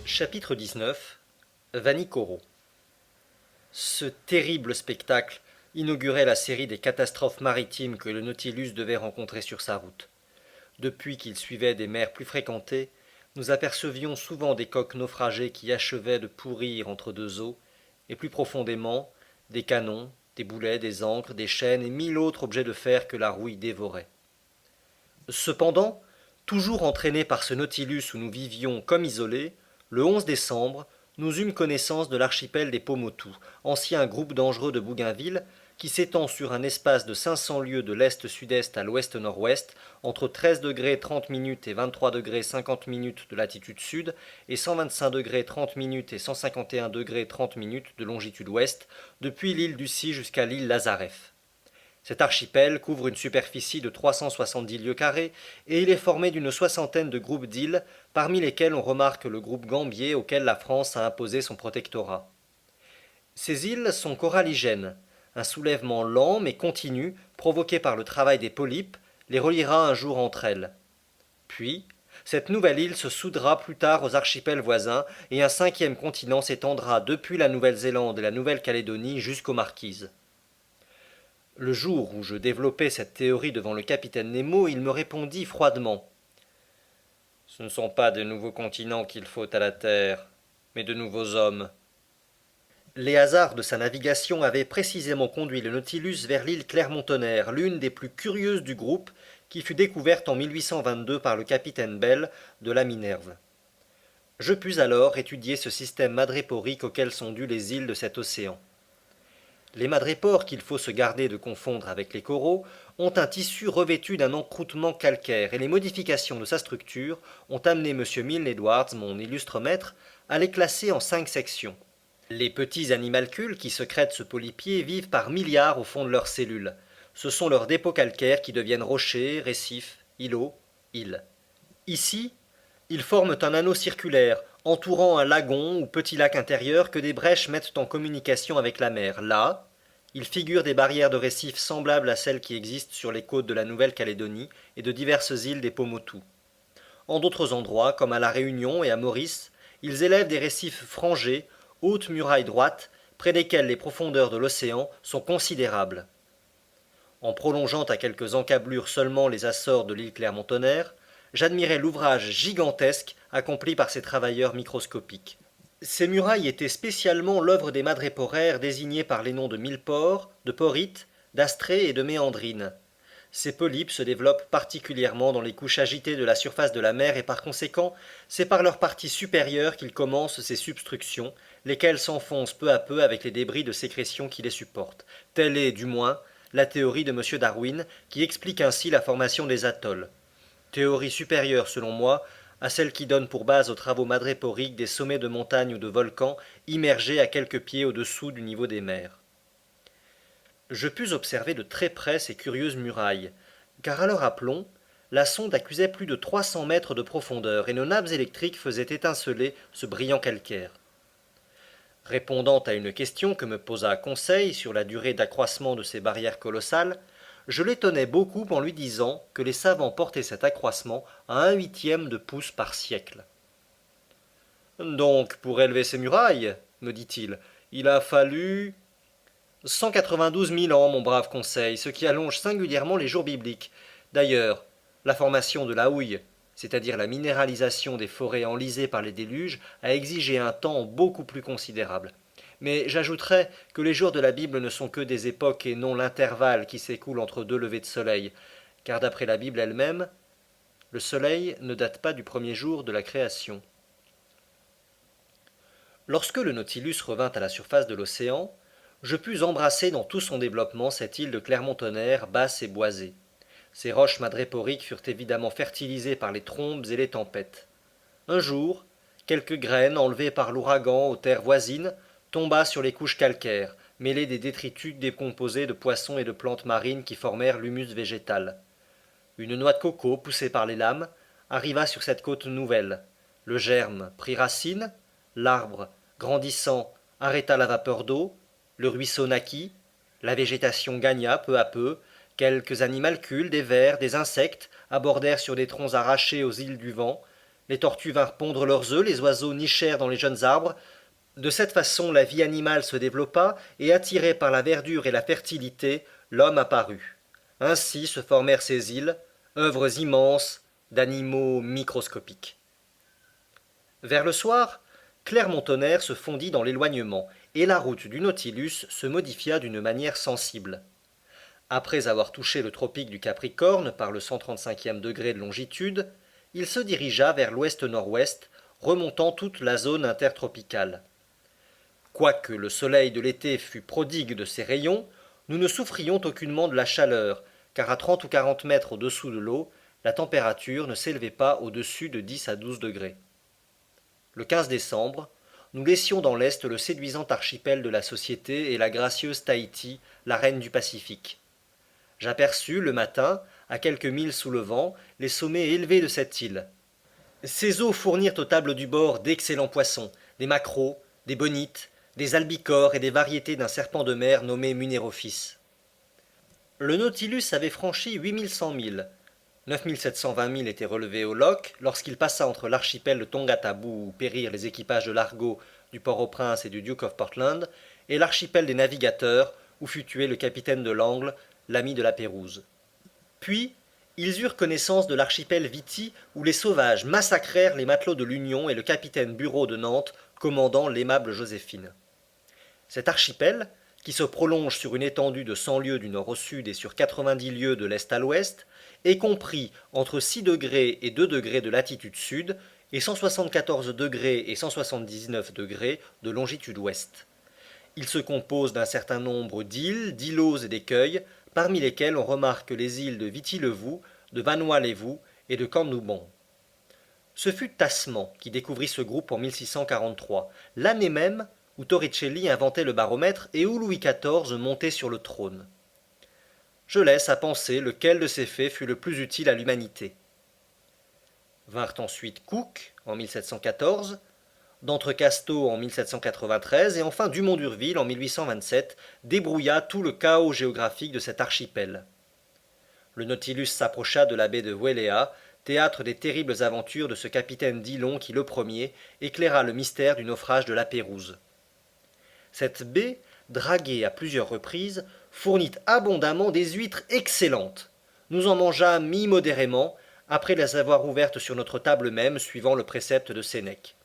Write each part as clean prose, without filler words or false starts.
Chapitre 19. Vanikoro. Ce terrible spectacle inaugurait la série des catastrophes maritimes que le Nautilus devait rencontrer sur sa route. Depuis qu'il suivait des mers plus fréquentées, nous apercevions souvent des coques naufragées qui achevaient de pourrir entre deux eaux, et plus profondément, des canons, des boulets, des ancres, des chaînes et mille autres objets de fer que la rouille dévorait. Cependant, toujours entraînés par ce Nautilus où nous vivions comme isolés, le 11 décembre, nous eûmes connaissance de l'archipel des Pomotou, ancien groupe dangereux de Bougainville, qui s'étend sur un espace de 500 lieues de l'est-sud-est à l'ouest-nord-ouest, entre 13 degrés 30 minutes et 23 degrés 50 minutes de latitude sud et 125 degrés 30 minutes et 151 degrés 30 minutes de longitude ouest, depuis l'île Ducie jusqu'à l'île Lazareff. Cet archipel couvre une superficie de 370 lieues carrées et il est formé d'une soixantaine de groupes d'îles, parmi lesquels on remarque le groupe Gambier auquel la France a imposé son protectorat. Ces îles sont coralligènes. Un soulèvement lent mais continu, provoqué par le travail des polypes, les reliera un jour entre elles. Puis, cette nouvelle île se soudera plus tard aux archipels voisins et un cinquième continent s'étendra depuis la Nouvelle-Zélande et la Nouvelle-Calédonie jusqu'aux Marquises. Le jour où je développais cette théorie devant le capitaine Nemo, il me répondit froidement. Ce ne sont pas de nouveaux continents qu'il faut à la Terre, mais de nouveaux hommes. Les hasards de sa navigation avaient précisément conduit le Nautilus vers l'île Clermont-Tonnerre, l'une des plus curieuses du groupe, qui fut découverte en 1822 par le capitaine Bell de la Minerve. Je pus alors étudier ce système madréporique auquel sont dues les îles de cet océan. Les madrépores, qu'il faut se garder de confondre avec les coraux, ont un tissu revêtu d'un encroûtement calcaire et les modifications de sa structure ont amené M. Milne Edwards, mon illustre maître, à les classer en 5 sections. Les petits animalcules qui secrètent ce polypier vivent par milliards au fond de leurs cellules. Ce sont leurs dépôts calcaires qui deviennent rochers, récifs, îlots, îles. Ici, ils forment un anneau circulaire, entourant un lagon ou petit lac intérieur que des brèches mettent en communication avec la mer. Là, ils figurent des barrières de récifs semblables à celles qui existent sur les côtes de la Nouvelle-Calédonie et de diverses îles des Pomotou. En d'autres endroits, comme à La Réunion et à Maurice, ils élèvent des récifs frangés, hautes murailles droites, près desquelles les profondeurs de l'océan sont considérables. En prolongeant à quelques encablures seulement les Açores de l'île Clermont-Tonnerre, j'admirais l'ouvrage gigantesque accompli par ces travailleurs microscopiques. Ces murailles étaient spécialement l'œuvre des madréporaires désignés par les noms de millepores, de porites, d'astrées et de méandrines. Ces polypes se développent particulièrement dans les couches agitées de la surface de la mer et par conséquent, c'est par leur partie supérieure qu'ils commencent ces substructions, lesquelles s'enfoncent peu à peu avec les débris de sécrétion qui les supportent. Telle est, du moins, la théorie de M. Darwin, qui explique ainsi la formation des atolls. Théorie supérieure, selon moi, à celle qui donne pour base aux travaux madréporiques des sommets de montagnes ou de volcans immergés à quelques pieds au-dessous du niveau des mers. Je pus observer de très près ces curieuses murailles, car à leur aplomb, la sonde accusait plus de 300 mètres de profondeur et nos nappes électriques faisaient étinceler ce brillant calcaire. Répondant à une question que me posa Conseil sur la durée d'accroissement de ces barrières colossales, je l'étonnai beaucoup en lui disant que les savants portaient cet accroissement à 1/8 de pouce par siècle. Donc, pour élever ces murailles, me dit-il, il a fallu 192 000 ans, mon brave Conseil, ce qui allonge singulièrement les jours bibliques. D'ailleurs, la formation de la houille, c'est-à-dire la minéralisation des forêts enlisées par les déluges, a exigé un temps beaucoup plus considérable. Mais j'ajouterais que les jours de la Bible ne sont que des époques et non l'intervalle qui s'écoule entre deux levées de soleil, car d'après la Bible elle-même, le soleil ne date pas du premier jour de la création. Lorsque le Nautilus revint à la surface de l'océan, je pus embrasser dans tout son développement cette île de Clermont-Tonnerre basse et boisée. Ces roches madréporiques furent évidemment fertilisées par les trombes et les tempêtes. Un jour, quelques graines enlevées par l'ouragan aux terres voisines tomba sur les couches calcaires, mêlées des détritus décomposés de poissons et de plantes marines qui formèrent l'humus végétal. Une noix de coco, poussée par les lames, arriva sur cette côte nouvelle. Le germe prit racine, l'arbre, grandissant, arrêta la vapeur d'eau, le ruisseau naquit, la végétation gagna peu à peu, quelques animalcules, des vers, des insectes abordèrent sur des troncs arrachés aux îles du vent, Les tortues vinrent pondre leurs œufs, les oiseaux nichèrent dans les jeunes arbres. De cette façon, la vie animale se développa, et attiré par la verdure et la fertilité, l'homme apparut. Ainsi se formèrent ces îles, œuvres immenses d'animaux microscopiques. Vers le soir, Clermont-Tonnerre se fondit dans l'éloignement, et la route du Nautilus se modifia d'une manière sensible. Après avoir touché le tropique du Capricorne par le 135e degré de longitude, il se dirigea vers l'ouest-nord-ouest, remontant toute la zone intertropicale. Quoique le soleil de l'été fût prodigue de ses rayons, nous ne souffrions aucunement de la chaleur, car à 30 ou 40 mètres au-dessous de l'eau, la température ne s'élevait pas au-dessus de 10 à 12 degrés. Le 15 décembre, nous laissions dans l'est le séduisant archipel de la Société et la gracieuse Tahiti, la reine du Pacifique. J'aperçus, le matin, à quelques milles sous le vent, les sommets élevés de cette île. Ces eaux fournirent aux tables du bord d'excellents poissons, des maquereaux, des bonites, des albicores et des variétés d'un serpent de mer nommé Munérophis. Le Nautilus avait franchi 8100 milles. 9720 milles étaient relevés au loch lorsqu'il passa entre l'archipel de Tonga-Tabou où périrent les équipages de l'Argo, du Port-au-Prince et du Duke of Portland, et l'archipel des navigateurs où fut tué le capitaine de l'Angle, l'ami de la Pérouse. Puis, ils eurent connaissance de l'archipel Viti où les sauvages massacrèrent les matelots de l'Union et le capitaine Bureau de Nantes commandant l'aimable Joséphine. Cet archipel, qui se prolonge sur une étendue de 100 lieues du nord au sud et sur 90 lieues de l'est à l'ouest, est compris entre 6 degrés et 2 degrés de latitude sud et 174 degrés et 179 degrés de longitude ouest. Il se compose d'un certain nombre d'îles, d'îlots et d'écueils, parmi lesquels on remarque les îles de Viti-Levu, de Vanuatu et de Kandouban. Ce fut Tasman qui découvrit ce groupe en 1643, l'année même où Torricelli inventait le baromètre et où Louis XIV montait sur le trône. Je laisse à penser lequel de ces faits fut le plus utile à l'humanité. Vinrent ensuite Cook en 1714, d'Entrecasteaux en 1793 et enfin Dumont d'Urville en 1827 débrouilla tout le chaos géographique de cet archipel. Le Nautilus s'approcha de la baie de Wellea, théâtre des terribles aventures de ce capitaine Dillon qui, le premier, éclaira le mystère du naufrage de la Pérouse. Cette baie, draguée à plusieurs reprises, fournit abondamment des huîtres excellentes. Nous en mangeâmes immodérément, après les avoir ouvertes sur notre table même, suivant le précepte de Sénèque.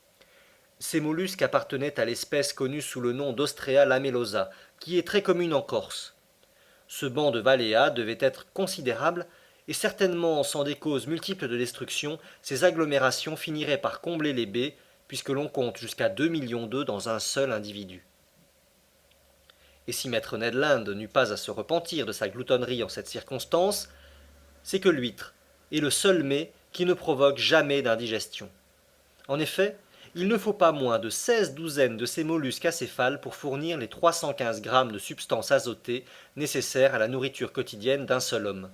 Ces mollusques appartenaient à l'espèce connue sous le nom d'Ostrea lamellosa, qui est très commune en Corse. Ce banc de Valéa devait être considérable, et certainement sans des causes multiples de destruction, ces agglomérations finiraient par combler les baies, puisque l'on compte jusqu'à 2 millions d'œufs dans un seul individu. Et si maître Ned Land n'eut pas à se repentir de sa gloutonnerie en cette circonstance, c'est que l'huître est le seul mets qui ne provoque jamais d'indigestion. En effet, il ne faut pas moins de 16 douzaines de ces mollusques acéphales pour fournir les 315 grammes de substances azotées nécessaires à la nourriture quotidienne d'un seul homme.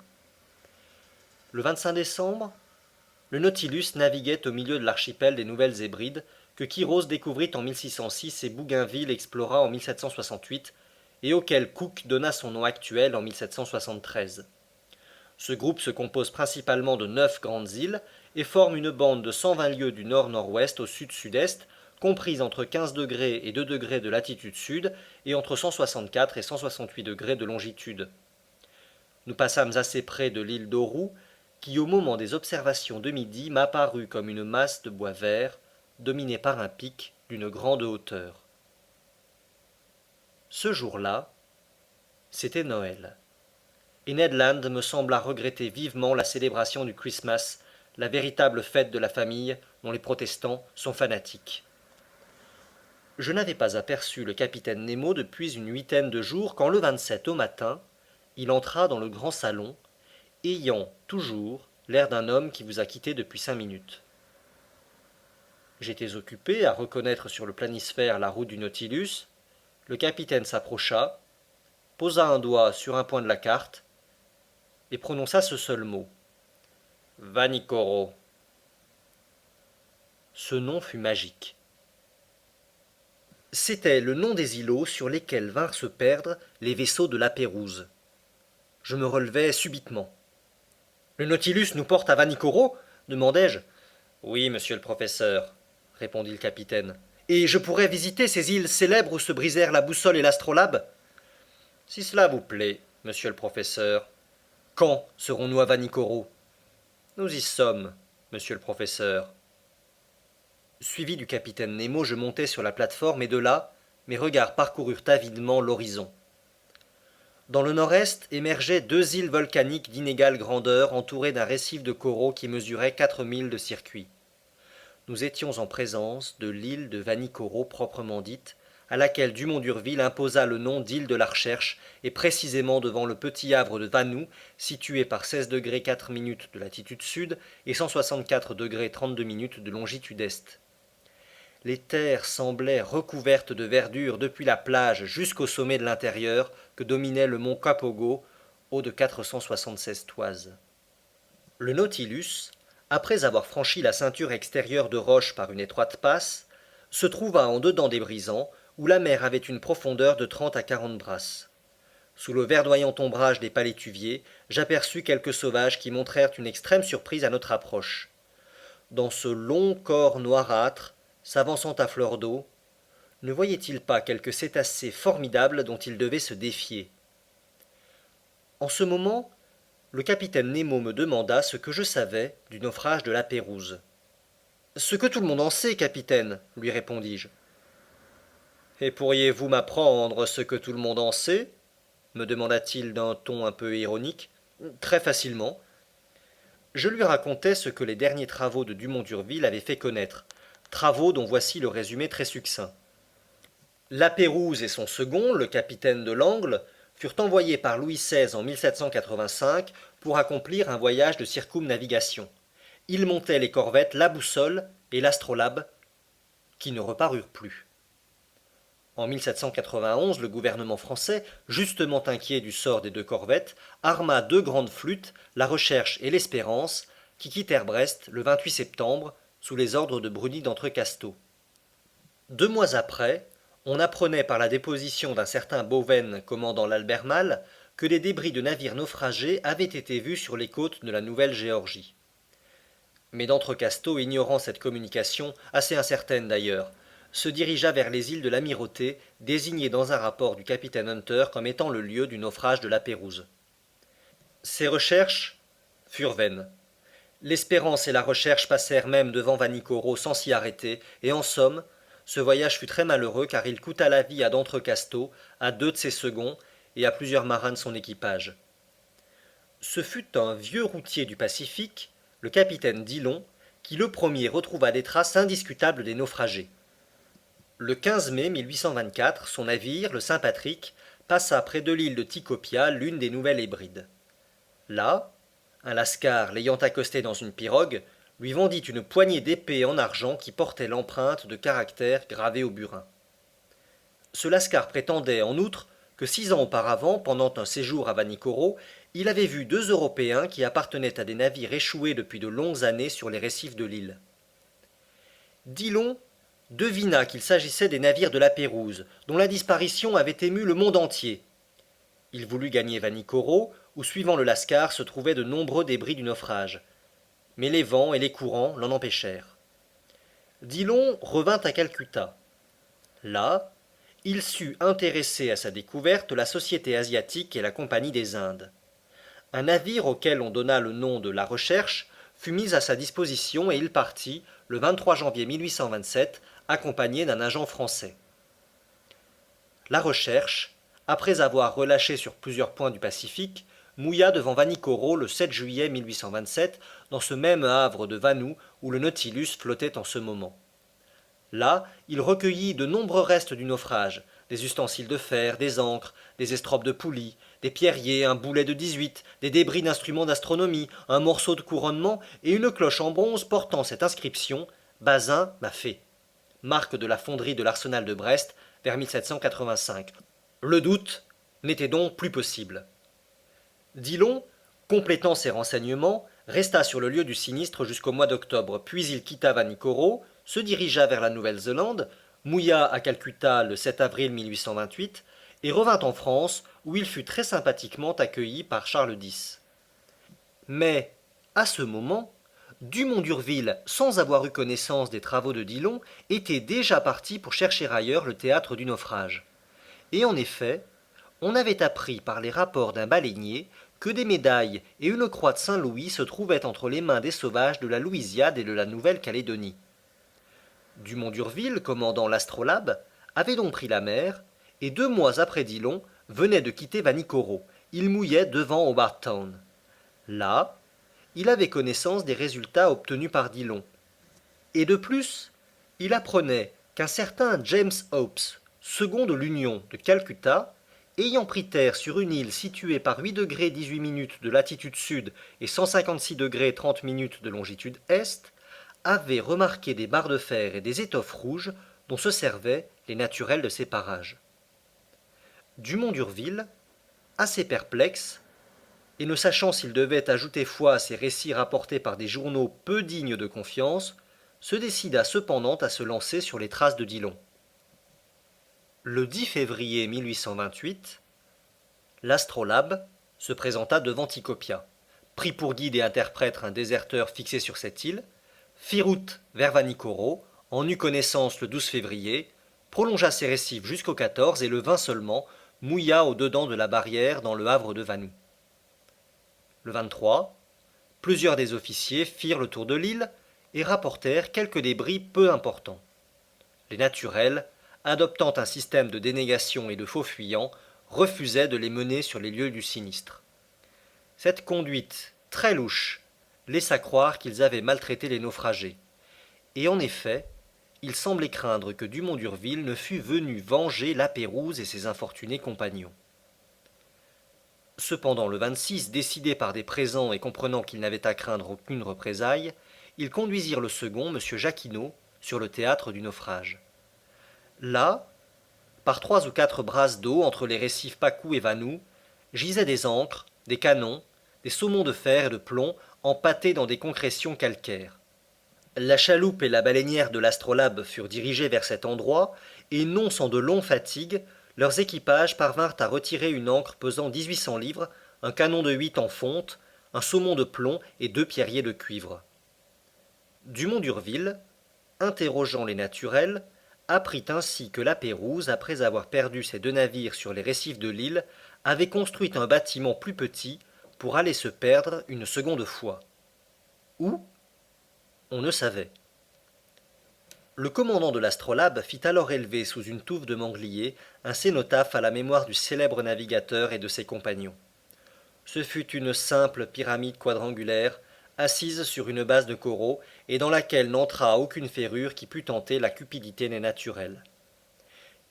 Le 25 décembre, le Nautilus naviguait au milieu de l'archipel des Nouvelles-Hébrides que Quiros découvrit en 1606 et Bougainville explora en 1768 et auquel Cook donna son nom actuel en 1773. Ce groupe se compose principalement de 9 grandes îles et forme une bande de 120 lieues du nord-nord-ouest au sud-sud-est, comprise entre 15 degrés et 2 degrés de latitude sud et entre 164 et 168 degrés de longitude. Nous passâmes assez près de l'île d'Oru, qui au moment des observations de midi m'apparut comme une masse de bois vert, dominée par un pic d'une grande hauteur. Ce jour-là, c'était Noël. Et Ned Land me sembla regretter vivement la célébration du Christmas, la véritable fête de la famille dont les protestants sont fanatiques. Je n'avais pas aperçu le capitaine Nemo depuis une huitaine de jours quand le 27 au matin, il entra dans le grand salon, ayant toujours l'air d'un homme qui vous a quitté depuis 5 minutes. J'étais occupé à reconnaître sur le planisphère la route du Nautilus. Le capitaine s'approcha, posa un doigt sur un point de la carte et prononça ce seul mot. Vanikoro. Ce nom fut magique. C'était le nom des îlots sur lesquels vinrent se perdre les vaisseaux de la Pérouse. Je me relevai subitement. Le Nautilus nous porte à Vanikoro demandai-je. Oui, monsieur le professeur, répondit le capitaine. Et je pourrais visiter ces îles célèbres où se brisèrent la boussole et l'astrolabe? Si cela vous plaît, monsieur le professeur. Quand serons-nous à Vanikoro? Nous y sommes, monsieur le professeur. Suivi du capitaine Nemo, je montai sur la plate-forme et de là, mes regards parcoururent avidement l'horizon. Dans le nord-est émergeaient deux îles volcaniques d'inégale grandeur entourées d'un récif de coraux qui mesurait 4 milles de circuit. Nous étions en présence de l'île de Vanikoro proprement dite, à laquelle Dumont d'Urville imposa le nom d'île de la Recherche, et précisément devant le petit havre de Vanou, situé par 16° 4' de latitude sud et 164° 32' de longitude est. Les terres semblaient recouvertes de verdure depuis la plage jusqu'au sommet de l'intérieur que dominait le mont Kapogo, haut de 476 toises. Le Nautilus, après avoir franchi la ceinture extérieure de roches par une étroite passe, se trouva en dedans des brisants, où la mer avait une profondeur de 30 à 40 brasses. Sous le verdoyant ombrage des palétuviers, j'aperçus quelques sauvages qui montrèrent une extrême surprise à notre approche. Dans ce long corps noirâtre, s'avançant à fleur d'eau, ne voyait-il pas quelques cétacés formidables dont il devait se défier? En ce moment, le capitaine Nemo me demanda ce que je savais du naufrage de la Pérouse. Ce que tout le monde en sait, capitaine, lui répondis-je. Et pourriez-vous m'apprendre ce que tout le monde en sait? Me demanda-t-il d'un ton un peu ironique. Très facilement. Je lui racontai ce que les derniers travaux de Dumont d'Urville avaient fait connaître, travaux dont voici le résumé très succinct. La Pérouse et son second, le capitaine de l'Angle, furent envoyés par Louis XVI en 1785 pour accomplir un voyage de circumnavigation. Ils montaient les corvettes La Boussole et l'Astrolabe, qui ne reparurent plus. En 1791, le gouvernement français, justement inquiet du sort des deux corvettes, arma deux grandes flûtes, la Recherche et l'Espérance, qui quittèrent Brest le 28 septembre sous les ordres de Bruni d'Entrecasteaux. 2 mois après, on apprenait par la déposition d'un certain Boven commandant l'Albermale que des débris de navires naufragés avaient été vus sur les côtes de la Nouvelle-Géorgie. Mais d'Entrecasteaux, ignorant cette communication, assez incertaine d'ailleurs, se dirigea vers les îles de l'Amirauté, désignées dans un rapport du capitaine Hunter comme étant le lieu du naufrage de la Pérouse. Ces recherches furent vaines. L'Espérance et la Recherche passèrent même devant Vanikoro sans s'y arrêter, et en somme, ce voyage fut très malheureux car il coûta la vie à d'Entrecasteaux, à 2 de ses seconds et à plusieurs marins de son équipage. Ce fut un vieux routier du Pacifique, le capitaine Dillon, qui le premier retrouva des traces indiscutables des naufragés. Le 15 mai 1824, son navire, le Saint-Patrick, passa près de l'île de Tikopia, l'une des Nouvelles-Hébrides. Là, un lascar l'ayant accosté dans une pirogue, lui vendit une poignée d'épée en argent qui portait l'empreinte de caractères gravés au burin. Ce lascar prétendait, en outre, que 6 ans auparavant, pendant un séjour à Vanikoro, il avait vu 2 Européens qui appartenaient à des navires échoués depuis de longues années sur les récifs de l'île. Dillon devina qu'il s'agissait des navires de la Pérouse, dont la disparition avait ému le monde entier. Il voulut gagner Vanikoro, où, suivant le lascar, se trouvaient de nombreux débris du naufrage. Mais les vents et les courants l'en empêchèrent. Dillon revint à Calcutta. Là, il sut intéresser à sa découverte la Société asiatique et la Compagnie des Indes. Un navire auquel on donna le nom de La Recherche fut mis à sa disposition et il partit, le 23 janvier 1827, accompagné d'un agent français. La Recherche, après avoir relâché sur plusieurs points du Pacifique, mouilla devant Vanikoro le 7 juillet 1827, dans ce même havre de Vanou où le Nautilus flottait en ce moment. Là, il recueillit de nombreux restes du naufrage, des ustensiles de fer, des ancres, des estropes de poulies, des pierriers, un boulet de 18, des débris d'instruments d'astronomie, un morceau de couronnement et une cloche en bronze portant cette inscription « Bazin m'a fait », marque de la fonderie de l'arsenal de Brest vers 1785. Le doute n'était donc plus possible. Dillon, complétant ses renseignements, resta sur le lieu du sinistre jusqu'au mois d'octobre, puis il quitta Vanikoro, se dirigea vers la Nouvelle-Zélande, mouilla à Calcutta le 7 avril 1828 et revint en France où il fut très sympathiquement accueilli par Charles X. Mais, à ce moment, Dumont d'Urville, sans avoir eu connaissance des travaux de Dillon, était déjà parti pour chercher ailleurs le théâtre du naufrage. Et en effet, on avait appris par les rapports d'un baleinier que des médailles et une croix de Saint-Louis se trouvaient entre les mains des sauvages de la Louisiade et de la Nouvelle-Calédonie. Dumont d'Urville, commandant l'Astrolabe, avait donc pris la mer, et 2 mois après Dillon, venait de quitter Vanikoro. Il mouillait devant Hobart Town. Là, il avait connaissance des résultats obtenus par Dillon. Et de plus, il apprenait qu'un certain James Hopes, second de l'Union de Calcutta, ayant pris terre sur une île située par 8 degrés 18 minutes de latitude sud et 156 degrés 30 minutes de longitude est, avait remarqué des barres de fer et des étoffes rouges dont se servaient les naturels de ces parages. Dumont d'Urville, assez perplexe, et ne sachant s'il devait ajouter foi à ces récits rapportés par des journaux peu dignes de confiance, se décida cependant à se lancer sur les traces de Dillon. Le 10 février 1828, l'Astrolabe se présenta devant Tikopia, prit pour guide et interprète un déserteur fixé sur cette île, fit route vers Vanikoro, en eut connaissance le 12 février, prolongea ses récifs jusqu'au 14 et le 20 seulement mouilla au-dedans de la barrière dans le havre de Vanou. Le 23, plusieurs des officiers firent le tour de l'île et rapportèrent quelques débris peu importants. Les naturels, adoptant un système de dénégation et de faux fuyants, refusaient de les mener sur les lieux du sinistre. Cette conduite très louche laissa croire qu'ils avaient maltraité les naufragés. Et en effet, il semblait craindre que Dumont d'Urville ne fût venu venger la Pérouse et ses infortunés compagnons. Cependant, le 26, décidé par des présents et comprenant qu'ils n'avaient à craindre aucune représaille, ils conduisirent le second, M. Jacquinot, sur le théâtre du naufrage. Là, par 3 ou 4 brasses d'eau entre les récifs Pacou et Vanou, gisaient des ancres, des canons, des saumons de fer et de plomb empâtés dans des concrétions calcaires. La chaloupe et la baleinière de l'Astrolabe furent dirigées vers cet endroit, et non sans de longues fatigues, leurs équipages parvinrent à retirer une ancre pesant 1800 livres, un canon de 8 en fonte, un saumon de plomb et 2 pierriers de cuivre. Dumont d'Urville, interrogeant les naturels, apprit ainsi que la Pérouse, après avoir perdu ses 2 navires sur les récifs de l'île, avait construit un bâtiment plus petit pour aller se perdre une seconde fois. Où ? On ne savait. Le commandant de l'Astrolabe fit alors élever sous une touffe de mangliers un cénotaphe à la mémoire du célèbre navigateur et de ses compagnons. Ce fut une simple pyramide quadrangulaire, assise sur une base de coraux, et dans laquelle n'entra aucune ferrure qui pût tenter la cupidité des naturels.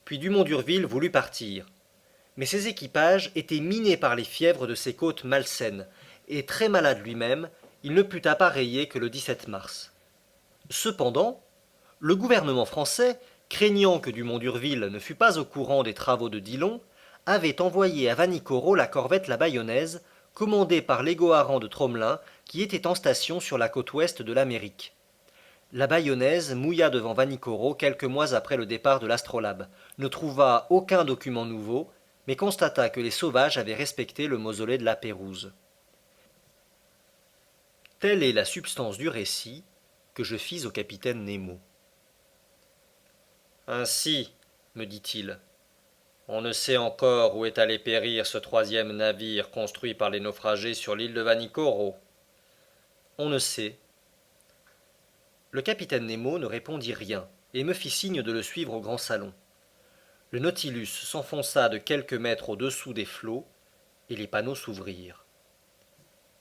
Puis Dumont d'Urville voulut partir. Mais ses équipages étaient minés par les fièvres de ces côtes malsaines, et très malade lui-même, il ne put appareiller que le 17 mars. Cependant, le gouvernement français, craignant que Dumont d'Urville ne fût pas au courant des travaux de Dillon, avait envoyé à Vanikoro la corvette La Bayonnaise, commandée par l'Égoharan de Tromelin, qui était en station sur la côte ouest de l'Amérique. La Bayonnaise mouilla devant Vanikoro quelques mois après le départ de l'Astrolabe, ne trouva aucun document nouveau, mais constata que les sauvages avaient respecté le mausolée de la Pérouse. Telle est la substance du récit que je fis au capitaine Nemo. Ainsi, me dit-il, on ne sait encore où est allé périr ce 3e navire construit par les naufragés sur l'île de Vanikoro. On ne sait. Le capitaine Nemo ne répondit rien et me fit signe de le suivre au grand salon. Le Nautilus s'enfonça de quelques mètres au-dessous des flots et les panneaux s'ouvrirent.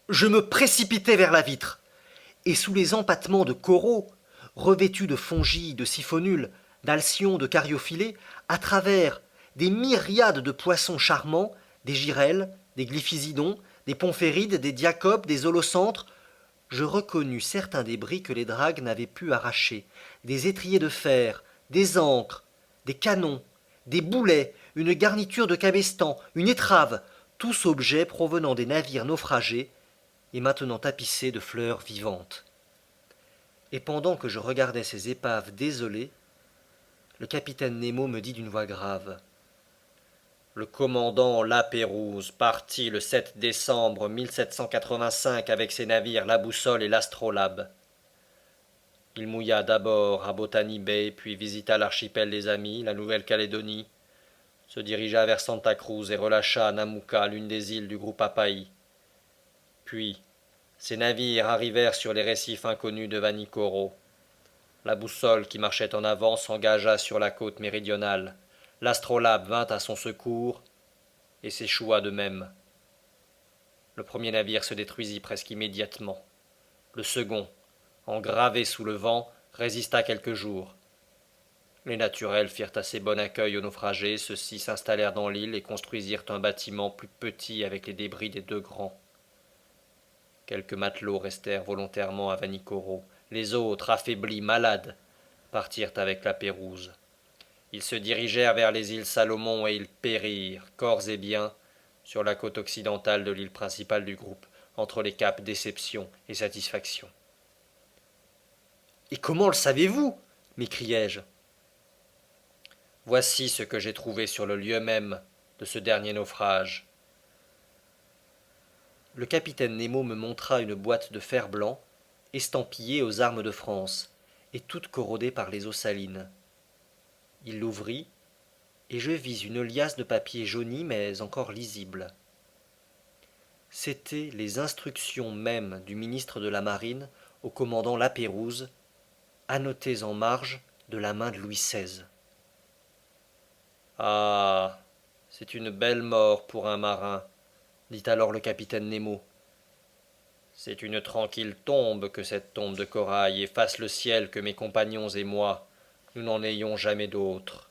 Je me précipitai vers la vitre, et sous les empâtements de coraux, revêtus de fongies, de siphonules, d'alcyons, de cariophyllées, à travers des myriades de poissons charmants, des girelles, des glyphisidons, des pomphérides, des diacopes, des holocentres, je reconnus certains débris que les dragues n'avaient pu arracher, des étriers de fer, des ancres, des canons, des boulets, une garniture de cabestan, une étrave, tous objets provenant des navires naufragés et maintenant tapissés de fleurs vivantes. Et pendant que je regardais ces épaves désolées, le capitaine Nemo me dit d'une voix grave: Le commandant La Pérouse partit le 7 décembre 1785 avec ses navires La Boussole et l'Astrolabe. Il mouilla d'abord à Botany Bay, puis visita l'archipel des Amis, la Nouvelle-Calédonie, se dirigea vers Santa Cruz et relâcha à Namuka, l'une des îles du groupe Apaï. Puis, ses navires arrivèrent sur les récifs inconnus de Vanikoro. La boussole qui marchait en avant s'engagea sur la côte méridionale. L'astrolabe vint à son secours et s'échoua de même. Le premier navire se détruisit presque immédiatement. Le second, engravé sous le vent, résista quelques jours. Les naturels firent assez bon accueil aux naufragés, ceux-ci s'installèrent dans l'île et construisirent un bâtiment plus petit avec les débris des deux grands. Quelques matelots restèrent volontairement à Vanikoro. Les autres, affaiblis, malades, partirent avec la Pérouse. Ils se dirigèrent vers les îles Salomon et ils périrent, corps et biens, sur la côte occidentale de l'île principale du groupe, entre les caps Déception et Satisfaction. Et comment le savez-vous m'écriai-je. Voici ce que j'ai trouvé sur le lieu même de ce dernier naufrage. Le capitaine Nemo me montra une boîte de fer-blanc, estampillée aux armes de France, et toute corrodée par les eaux salines. Il l'ouvrit, et je vis une liasse de papier jauni mais encore lisible. C'étaient les instructions mêmes du ministre de la Marine au commandant Lapérouse, annotées en marge de la main de Louis XVI. Ah, c'est une belle mort pour un marin, dit alors le capitaine Nemo. C'est une tranquille tombe que cette tombe de corail, et fasse le ciel que mes compagnons et moi, nous n'en ayons jamais d'autre.